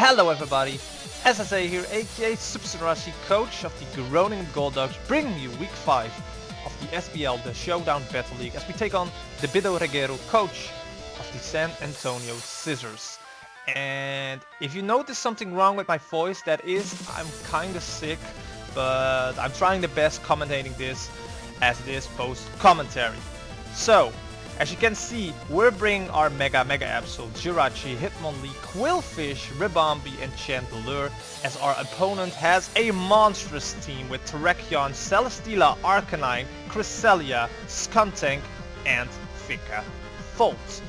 Hello everybody, SSA here, aka Subsurashi, coach of the Groningen Golducks, bringing you week 5 of the SBL, the Showdown Battle League, as we take on the Bido Reguero, coach of the San Antonio Scizors. And if you notice something wrong with my voice, that is, I'm kinda sick, but I'm trying the best commentating this as it is post-commentary. So, as you can see, we're bringing our Mega Absol, Jirachi, Hitmonlee, Qwilfish, Ribombee and Chmelar, as our opponent has a monstrous team with Terrakion, Celesteela, Arcanine, Cresselia, Skuntank and Fika Volt.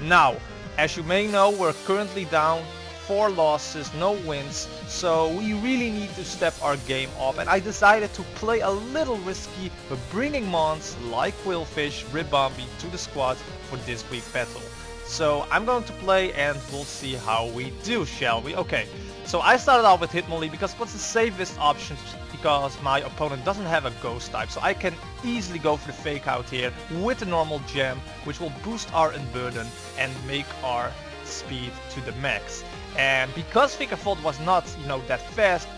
Now, as you may know, we're currently down 4 losses, no wins, so we really need to step our game up, and I decided to play a little risky by bringing mons like Qwilfish, Ribombee to the squad for this week battle. So I'm going to play and we'll see how we do, shall we? Okay, so I started out with Hitmonlee because it was the safest option, because my opponent doesn't have a ghost type, so I can easily go for the fake out here with the normal gem, which will boost our unburden and make our speed to the max. And because Fika Volt was not, that fast,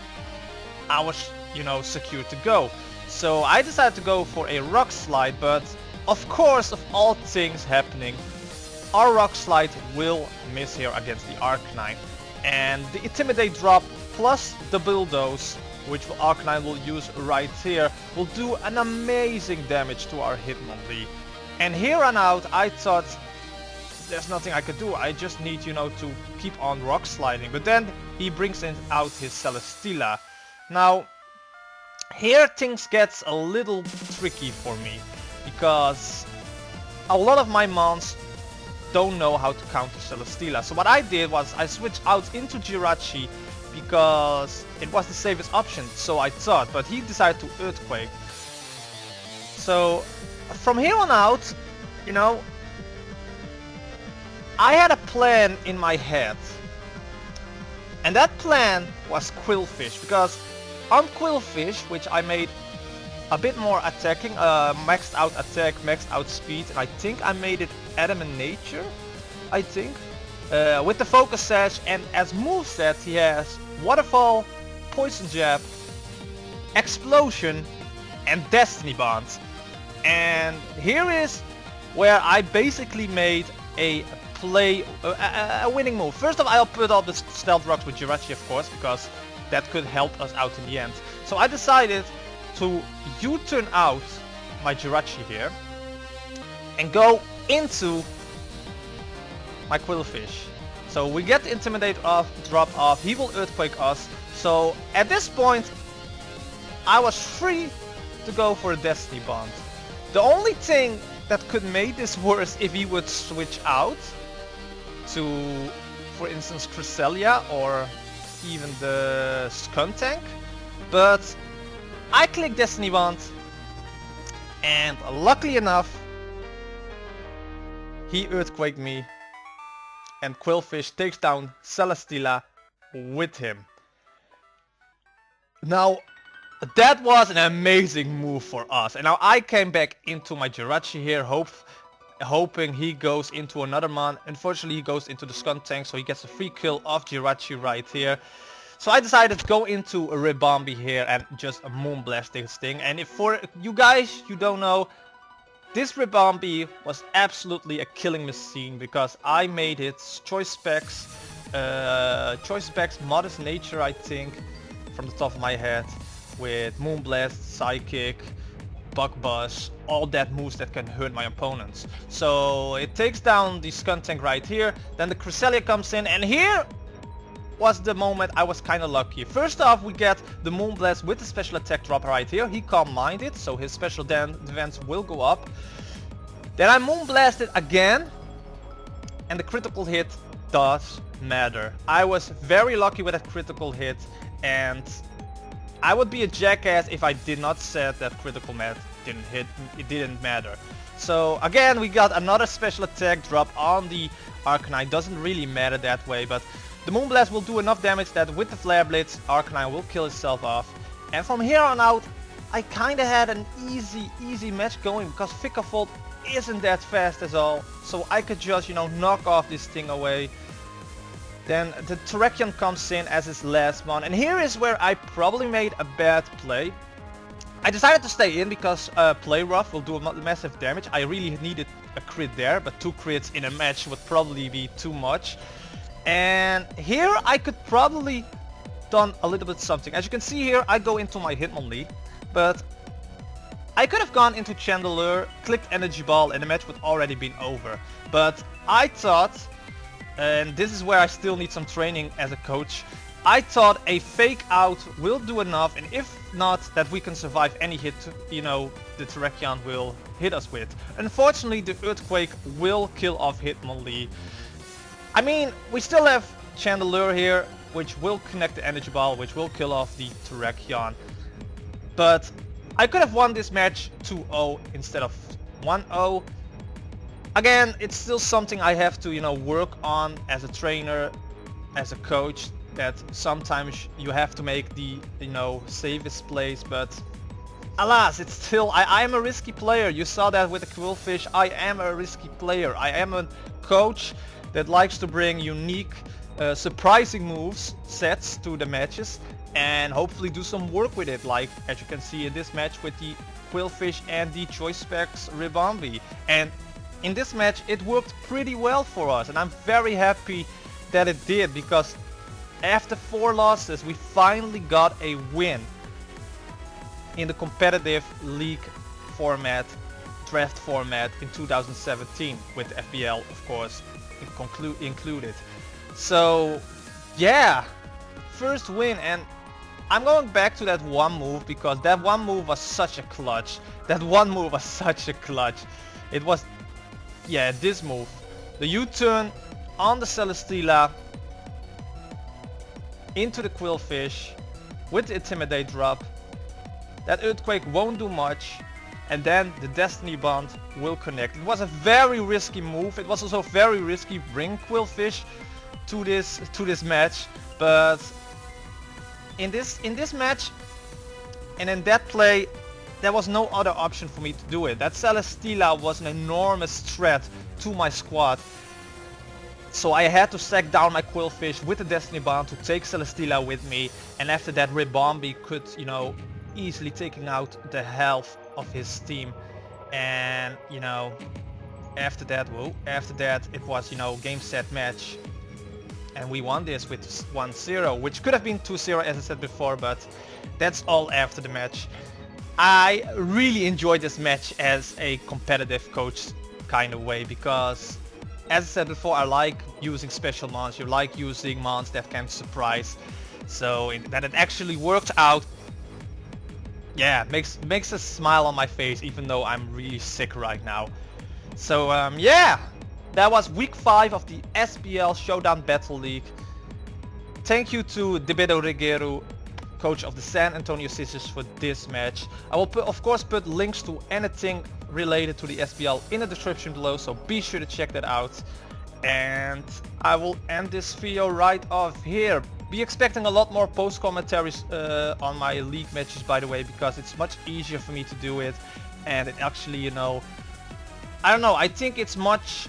I was, secure to go. So I decided to go for a Rock Slide, but of course, of all things happening, our Rock Slide will miss here against the Arcanine. And the Intimidate drop plus the Bulldoze, which Arcanine will use right here, will do an amazing damage to our Hitmonlee. And here on out, I thought, there's nothing I could do, I just need, to keep on rock sliding. But then he brings out his Celesteela. Now, here things gets a little tricky for me, because a lot of my mons don't know how to counter Celesteela. So what I did was I switched out into Jirachi because it was the safest option, so I thought, but he decided to Earthquake. So from here on out, I had a plan in my head, and that plan was Qwilfish, because on Qwilfish, which I made a bit more attacking, maxed out attack, maxed out speed, and I think I made it Adamant Nature, with the Focus Sash, and as moveset he has Waterfall, Poison Jab, Explosion and Destiny Bonds. And here is where I basically made a winning move. First off, I'll put all the Stealth Rocks with Jirachi, of course, because that could help us out in the end. So I decided to U-turn out my Jirachi here and go into my Qwilfish. So we get the Intimidate off, drop off, he will Earthquake us. So at this point, I was free to go for a Destiny Bond. The only thing that could make this worse if he would switch out to, for instance, Cresselia or even the Skuntank, but I clicked Destiny Bond, and luckily enough, he Earthquaked me, and Qwilfish takes down Celesteela with him. Now, that was an amazing move for us, and now I came back into my Jirachi here, hoping he goes into another mon. Unfortunately, he goes into the Skuntank, so he gets a free kill off Jirachi right here. So I decided to go into a Ribombee here and just Moonblast this thing. And if for you guys, you don't know, this Ribombee was absolutely a killing machine, because I made it Choice Specs, Modest Nature, I think, from the top of my head, with Moonblast, Psychic, Bug Buzz, all that moves that can hurt my opponents. So it takes down the Skuntank right here, then the Cresselia comes in, and here was the moment I was kinda lucky. First off, we get the Moonblast with the special attack drop right here. He Calm Minded, so his special defense will go up. Then I Moonblasted again, and the critical hit does matter. I was very lucky with that critical hit, and I would be a jackass if I did not set that critical mat didn't hit. It didn't matter. So again, we got another special attack drop on the Arcanine. Doesn't really matter that way, but the Moonblast will do enough damage that with the Flare Blitz, Arcanine will kill itself off. And from here on out, I kinda had an easy match going, because Fika Volt isn't that fast at all. So I could just, knock off this thing away. Then the Terrakion comes in as his last mon, and here is where I probably made a bad play. I decided to stay in because play rough will do massive damage. I really needed a crit there, but 2 crits in a match would probably be too much. And here I could probably done a little bit something. As you can see here, I go into my Hitmonlee, but I could have gone into Chmelar, clicked Energy Ball, and the match would already been over. But I thought, and this is where I still need some training as a coach, I thought a fake out will do enough, and if not, that we can survive any hit, you know, the Terrakion will hit us with. Unfortunately, the Earthquake will kill off Hitmonlee. I mean, we still have Chmelar here, which will connect the Energy Ball, which will kill off the Terrakion. But I could have won this match 2-0 instead of 1-0. Again, it's still something I have to, you know, work on as a trainer, as a coach, that sometimes you have to make the, you know, safest plays, but alas, it's still, I am a risky player. You saw that with the Qwilfish. I am a risky player. I am a coach that likes to bring unique, surprising moves, sets to the matches, and hopefully do some work with it, like as you can see in this match with the Qwilfish and the Choice Specs Ribombee. And in this match it worked pretty well for us, and I'm very happy that it did, because after 4 losses we finally got a win in the competitive league format, draft format in 2017, with the FBL of course included. So yeah, first win, and I'm going back to that one move because that one move was such a clutch. That one move was such a clutch. It was, yeah, this move. The U-turn on the Celesteela into the Qwilfish with the Intimidate drop. That Earthquake won't do much, and then the Destiny Bond will connect. It was a very risky move. It was also very risky bring Qwilfish to this match, but in this match and in that play there was no other option for me to do it. That Celesteela was an enormous threat to my squad, so I had to sack down my Qwilfish with the Destiny Bond to take Celesteela with me, and after that Ribombee could, you know, easily taking out the health of his team. And you know, after that it was, you know, game set match, and we won this with 1-0, which could have been 2-0 as I said before, but that's all after the match. I really enjoyed this match as a competitive coach kind of way, because as I said before, I like using special mons, you like using mons that can surprise, so that it actually worked out, yeah, makes a smile on my face even though I'm really sick right now. So yeah, that was week 5 of the SBL Showdown Battle League. Thank you to Debedo Regueiro, coach of the San Antonio Scizors, for this match. I will of course put links to anything related to the SBL in the description below, so be sure to check that out. And I will end this video right off here. Be expecting a lot more post commentaries on my league matches, by the way, because it's much easier for me to do it, and it actually, you know, I don't know, I think it's much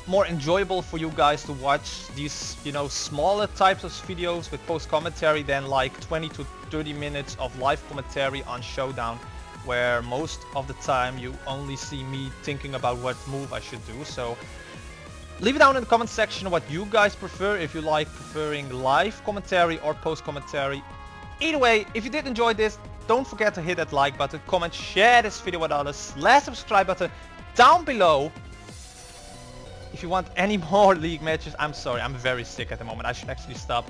more enjoyable for you guys to watch these, you know, smaller types of videos with post commentary than like 20 to 30 minutes of live commentary on Showdown, where most of the time you only see me thinking about what move I should do. So leave it down in the comment section what you guys prefer, if you like preferring live commentary or post commentary. Either way, if you did enjoy this, don't forget to hit that like button, comment, share this video with others, slash subscribe button down below. If you want any more league matches, I'm sorry, I'm very sick at the moment, I should actually stop.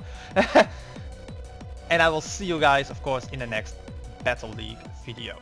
And I will see you guys, of course, in the next Battle League video.